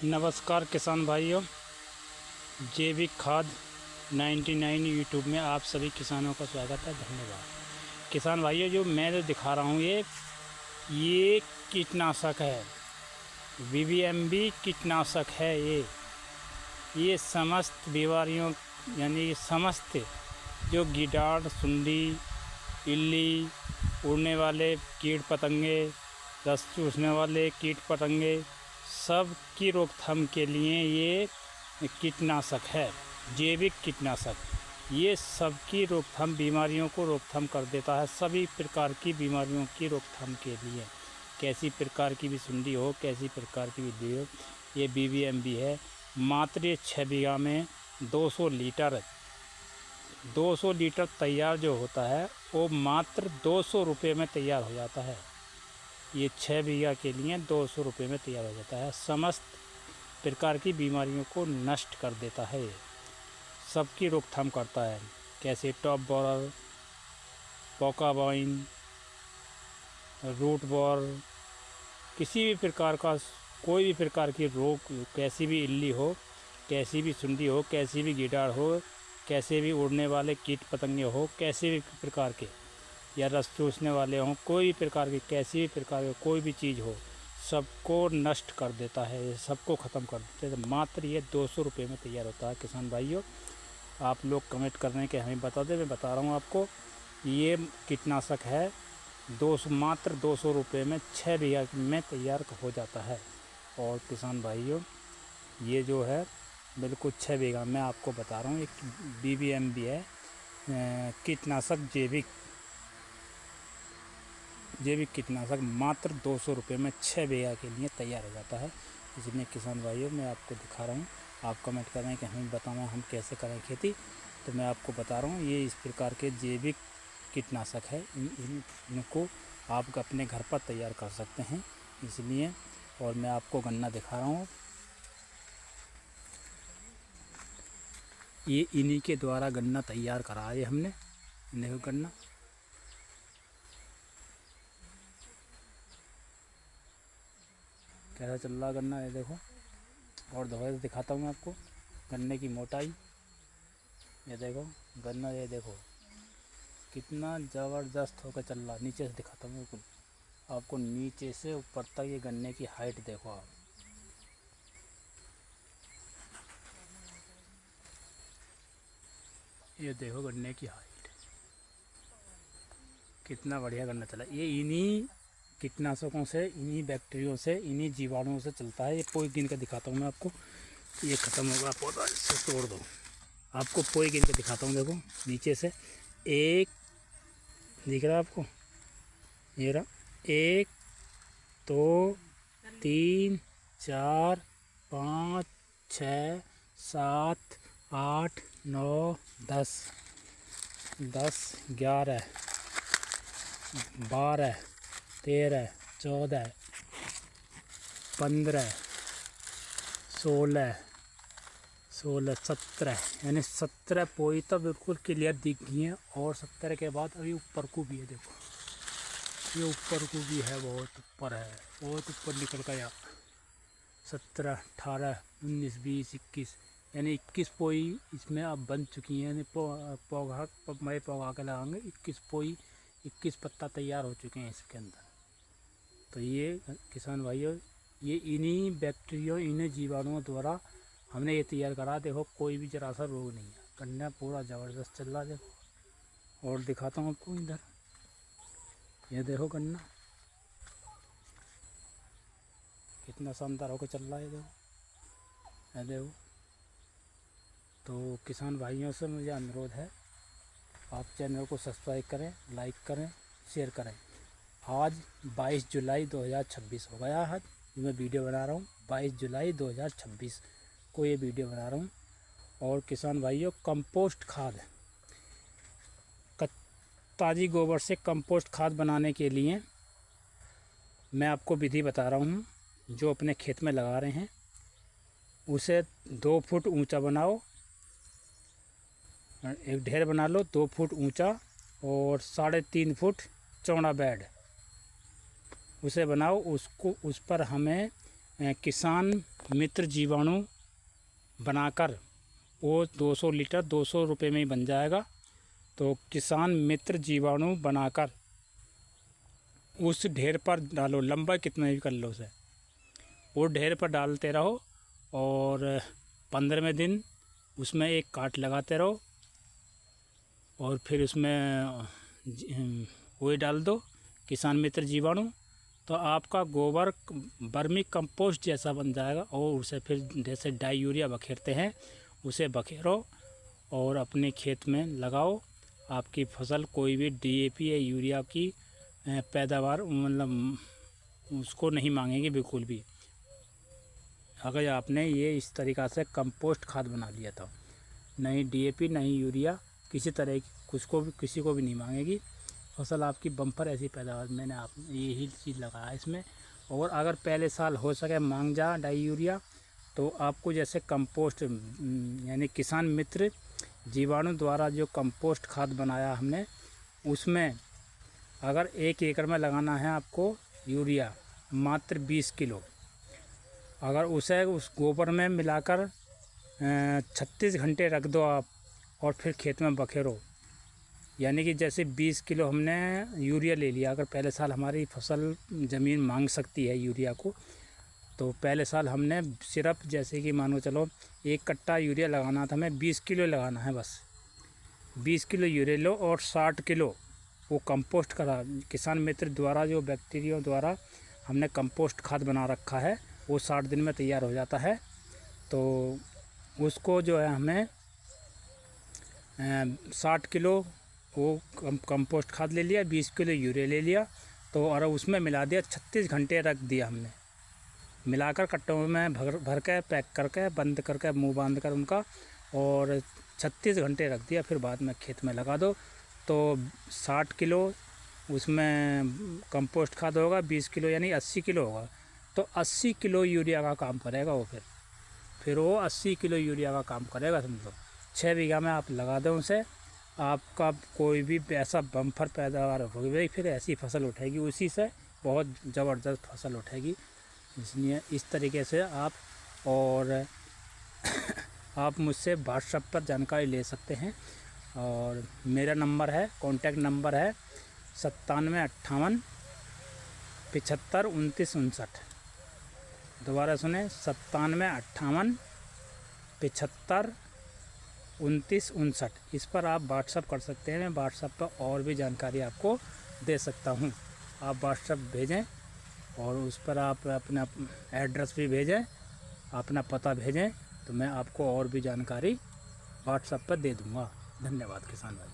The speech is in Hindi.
नमस्कार किसान भाइयों, जैविक खाद 99 यूट्यूब में आप सभी किसानों का स्वागत है। धन्यवाद। किसान भाइयों, जो मैं दिखा रहा हूँ ये कीटनाशक है, BBMB कीटनाशक है। ये समस्त बीमारियों यानी समस्त जो कीटाण, सुंडी, इल्ली, उड़ने वाले कीट पतंगे, रस चूसने वाले कीट पतंगे, सब की रोकथाम के लिए ये कीटनाशक है, जैविक कीटनाशक। ये सबकी रोकथाम, बीमारियों को रोकथाम कर देता है। सभी प्रकार की बीमारियों की रोकथाम के लिए, कैसी प्रकार की भी सुंडी हो, कैसी प्रकार की भी हो, ये BBMB है। मात्र 6 बीघा में 200 लीटर तैयार जो होता है वो मात्र 200 रुपये में तैयार हो जाता है। ये 6 बीघा के लिए 200 रुपये में तैयार हो जाता है। समस्त प्रकार की बीमारियों को नष्ट कर देता है, सबकी रोकथाम करता है। कैसे टॉप बॉरर, पोकाबाइन, रूट बॉर, किसी भी प्रकार का कोई भी प्रकार की रोग, कैसी भी इल्ली हो, कैसी भी सुंडी हो, कैसी भी कीटाणु हो, कैसे भी उड़ने वाले कीट पतंगे हो, कैसे भी प्रकार के या रस चूसने वाले हों, कोई भी प्रकार की, कैसी भी प्रकार की कोई भी चीज़ हो, सबको नष्ट कर देता है, सबको ख़त्म कर देता है। मात्र ये 200 रुपये में तैयार होता है। किसान भाइयों, आप लोग कमेंट कर रहे हैं कि हमें बता दें, मैं बता रहा हूँ आपको। ये कीटनाशक है, मात्र 200 रुपये में 6 बीघा में तैयार हो जाता है। और किसान भाइयों, ये जो है बिल्कुल 6 बीघा में आपको बता रहा हूँ, एक BBMB है कीटनाशक, जैविक कीटनाशक। मात्र 200 रुपये में 6 बीघा के लिए तैयार हो जाता है। इसलिए किसान भाइयों, मैं आपको दिखा रहा हूँ। आप कमेंट कर रहे हैं कि हमें बताओ हम कैसे करें खेती, तो मैं आपको बता रहा हूँ। ये इस प्रकार के जैविक कीटनाशक है, इनको आप अपने घर पर तैयार कर सकते हैं। इसलिए, और मैं आपको गन्ना दिखा रहा हूँ। ये इन्हीं के द्वारा गन्ना तैयार करा है हमने। देखो गन्ना, कैसा चल रहा गन्ना, ये देखो। और दोबारा से दिखाता हूँ मैं आपको गन्ने की मोटाई। ये देखो गन्ना, ये देखो कितना ज़बरदस्त होकर चल रहा। नीचे से दिखाता हूँ बिल्कुल आपको, नीचे से ऊपर तक ये गन्ने की हाइट देखो आप। ये देखो गन्ने की हाइट, कितना बढ़िया गन्ना चला। ये इन्हीं कीटनाशकों से, इन्हीं बैक्टीरियो से, इन्हीं जीवाणुओं से चलता है। ये पोई गिन के दिखाता हूँ मैं आपको। ये ख़त्म होगा, पौधा इससे तोड़ दो। आपको पोई गिन के दिखाता हूँ। देखो नीचे से, एक दिख रहा है आपको, ये रहा, 1 2 3 4 5 6 7 8 9 10 11 12 13 14 15 16 17, यानी 17 पोई तो बिल्कुल क्लियर दिख गई हैं। और 17 के बाद अभी ऊपर को भी है, देखो ये ऊपर को भी है, बहुत ऊपर है, बहुत ऊपर निकल गया। 17 18 19 20 21, यानी 21 पोई इसमें अब बन चुकी हैं। यानी पौधा के लगाएंगे 21 पोई, 21 पत्ता तैयार हो चुके हैं इसके अंदर। तो ये किसान भाइयों, ये इन्हीं बैक्टीरिया, इन्हीं जीवाणुओं द्वारा हमने ये तैयार करा। देखो कोई भी जरा सा रोग नहीं है, गन्ना पूरा ज़बरदस्त चल रहा है। देखो और दिखाता हूँ आपको इधर, ये देखो गन्ना कितना शानदार होकर चल रहा है। देखो ये देखो। तो किसान भाइयों से मुझे अनुरोध है, आप चैनल को सब्सक्राइब करें, लाइक करें, शेयर करें। आज 22 जुलाई 2026 हो गया है, मैं वीडियो बना रहा हूँ। 22 जुलाई 2026 को ये वीडियो बना रहा हूँ। और किसान भाइयों, कंपोस्ट खाद, ताज़ी गोबर से कंपोस्ट खाद बनाने के लिए मैं आपको विधि बता रहा हूँ। जो अपने खेत में लगा रहे हैं उसे 2 फुट ऊंचा बनाओ, एक ढेर बना लो 2 फुट ऊंचा, और 3.5 फुट चौड़ा बेड उसे बनाओ। उस पर हमें किसान मित्र जीवाणु बनाकर वो 200 लीटर 200 रुपये में ही बन जाएगा। तो किसान मित्र जीवाणु बनाकर उस ढेर पर डालो, लंबा कितना भी कर लो उसे, वो ढेर पर डालते रहो और 15वें दिन उसमें एक काट लगाते रहो और फिर उसमें वही डाल दो किसान मित्र जीवाणु। तो आपका गोबर वर्मी कंपोस्ट जैसा बन जाएगा और उसे फिर जैसे डाई यूरिया बखेरते हैं उसे बखेरो और अपने खेत में लगाओ। आपकी फसल कोई भी डीएपी या यूरिया की पैदावार मतलब उसको नहीं मांगेगी बिल्कुल भी, अगर आपने ये इस तरीक़ा से कंपोस्ट खाद बना लिया था। नहीं डीएपी नहीं यूरिया किसी तरह की किसी को भी नहीं मांगेगी फसल आपकी बम्पर ऐसी पैदावार। मैंने आप यही चीज़ लगाया इसमें। और अगर पहले साल हो सके मांग जा डाई यूरिया तो आपको जैसे कंपोस्ट यानी किसान मित्र जीवाणु द्वारा जो कंपोस्ट खाद बनाया हमने, उसमें अगर 1 एकड़ में लगाना है आपको यूरिया मात्र 20 किलो, अगर उसे उस गोबर में मिलाकर 36 घंटे रख दो आप और फिर खेत में बखेरो, यानी कि जैसे 20 किलो हमने यूरिया ले लिया। अगर पहले साल हमारी फसल ज़मीन मांग सकती है यूरिया को, तो पहले साल हमने सिर्फ जैसे कि मानो चलो 1 कट्टा यूरिया लगाना था, हमें 20 किलो लगाना है बस। 20 किलो यूरिया लो और 60 किलो वो कंपोस्ट करा किसान मित्र द्वारा जो बैक्टीरिया द्वारा हमने कंपोस्ट खाद बना रखा है वो 60 दिन में तैयार हो जाता है। तो उसको जो है हमें 60 किलो वो कंपोस्ट खाद ले लिया, 20 किलो यूरिया ले लिया, तो और उसमें मिला दिया, 36 घंटे रख दिया हमने, मिलाकर कट्टों में भर के पैक करके बंद करके मुंह बांध कर उनका, और 36 घंटे रख दिया। फिर बाद में खेत में लगा दो तो 60 किलो उसमें कंपोस्ट खाद होगा, 20 किलो यानी 80 किलो होगा। तो 80 किलो यूरिया का काम करेगा वो। फिर वो 80 किलो यूरिया का काम करेगा समझो। 6 बीघा में आप लगा दो उसे, आपका कोई भी ऐसा बम्पर पैदावार होगी, फिर ऐसी फसल उठेगी उसी से, बहुत ज़बरदस्त फसल उठेगी। इसलिए इस तरीके से आप और आप मुझसे व्हाट्सएप पर जानकारी ले सकते हैं। और मेरा नंबर है, कॉन्टैक्ट नंबर है 9758 75 29 59। दोबारा सुने 9758 75 29 59। इस पर आप व्हाट्सएप कर सकते हैं। मैं व्हाट्सएप पर और भी जानकारी आपको दे सकता हूँ। आप व्हाट्सएप भेजें और उस पर आप अपना एड्रेस भी भेजें, अपना पता भेजें, तो मैं आपको और भी जानकारी व्हाट्सएप पर दे दूँगा। धन्यवाद किसान भाई।